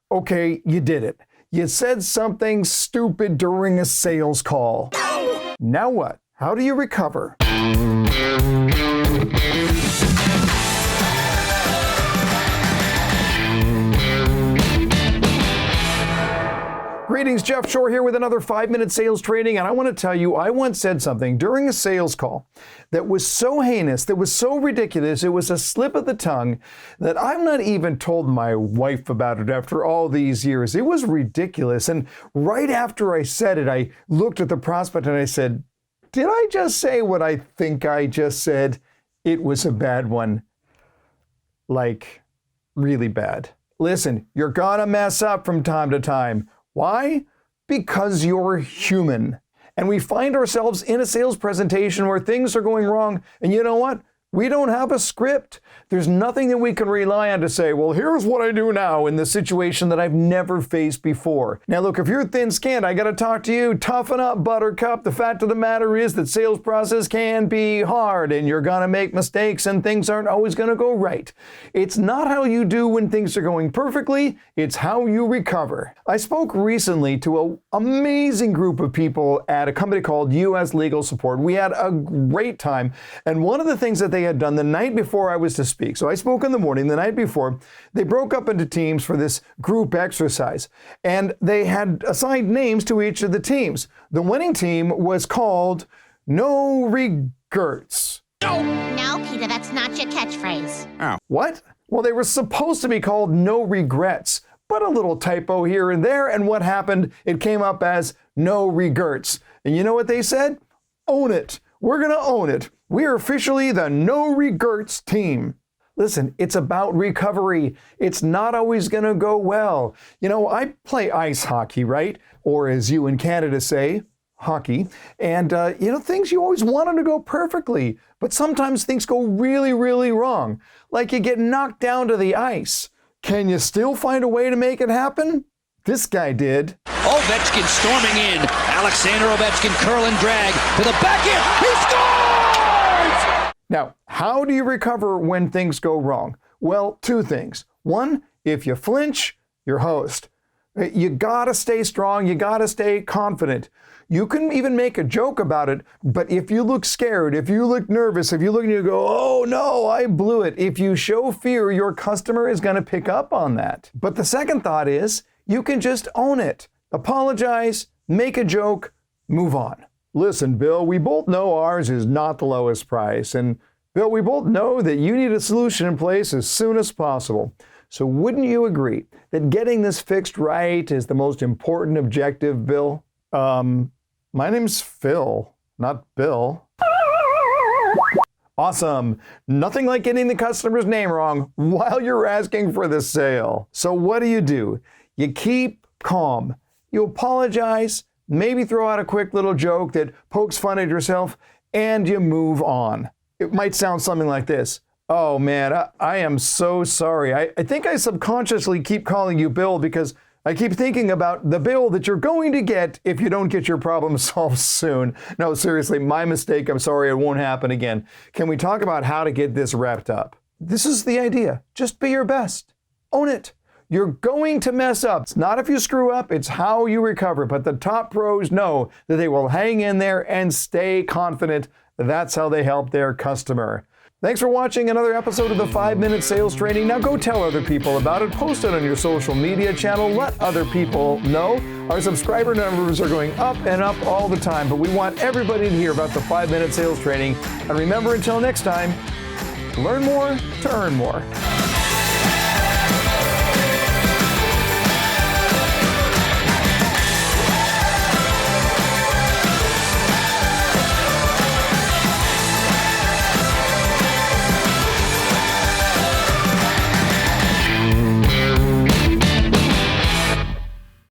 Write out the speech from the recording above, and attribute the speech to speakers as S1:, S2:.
S1: Okay, you did it. You said something stupid during a sales call. Now what? How do you recover? Greetings, Jeff Shore here with another 5-minute sales training, and I want to tell you, I once said something during a sales call that was so heinous, that was so ridiculous, it was a slip of the tongue that I've not even told my wife about it after all these years. It was ridiculous, and right after I said it, I looked at the prospect and I said, did I just say what I think I just said? It was a bad one. Like, really bad. Listen, you're gonna mess up from time to time. Why? Because you're human. And we find ourselves in a sales presentation where things are going wrong. And you know what? We don't have a script. There's nothing that we can rely on to say, well, here's what I do now in this situation that I've never faced before. Now, look, if you're thin-skinned, I got to talk to you. Toughen up, buttercup. The fact of the matter is that sales process can be hard and you're going to make mistakes and things aren't always going to go right. It's not how you do when things are going perfectly. It's how you recover. I spoke recently to an amazing group of people at a company called US Legal Support. We had a great time. And one of the things that they had done the night before I was to speak. So I spoke in the morning. The night before, they broke up into teams for this group exercise. And they had assigned names to each of the teams. The winning team was called No Regerts.
S2: No, Peter, that's not your catchphrase.
S3: Oh.
S1: What? Well, they were supposed to be called No Regrets, but a little typo here and there. And what happened? It came up as No Regerts. And you know what they said? Own it. We're going to own it. We are officially the No Regerts team. Listen, it's about recovery. It's not always going to go well. You know, I play ice hockey, right? Or as you in Canada say, hockey. And, things you always want them to go perfectly. But sometimes things go really, really wrong. Like you get knocked down to the ice. Can you still find a way to make it happen? This guy did.
S3: Ovechkin storming in. Alexander Ovechkin curl and drag to the back end. He scores!
S1: Now, how do you recover when things go wrong? Well, two things. One, if you flinch, you're host. You gotta stay strong. You gotta stay confident. You can even make a joke about it, but if you look scared, if you look nervous, if you look and you go, oh no, I blew it. If you show fear, your customer is gonna pick up on that. But the second thought is, you can just own it. Apologize, make a joke, move on. Listen, Bill, we both know ours is not the lowest price. And Bill, we both know that you need a solution in place as soon as possible. So wouldn't you agree that getting this fixed right is the most important objective, Bill? My name's Phil, not Bill. Awesome. Nothing like getting the customer's name wrong while you're asking for the sale. So what do? You keep calm. You apologize, maybe throw out a quick little joke that pokes fun at yourself, and you move on. It might sound something like this. Oh man, I am so sorry. I think I subconsciously keep calling you Bill because I keep thinking about the bill that you're going to get if you don't get your problem solved soon. No, seriously, my mistake. I'm sorry, it won't happen again. Can we talk about how to get this wrapped up? This is the idea. Just be your best. Own it. You're going to mess up. It's not if you screw up, it's how you recover. But the top pros know that they will hang in there and stay confident. That's how they help their customer. Thanks for watching another episode of the 5-Minute Sales Training. Now go tell other people about it. Post it on your social media channel. Let other people know. Our subscriber numbers are going up and up all the time, but we want everybody to hear about the 5-Minute Sales Training. And remember, until next time, learn more to earn more.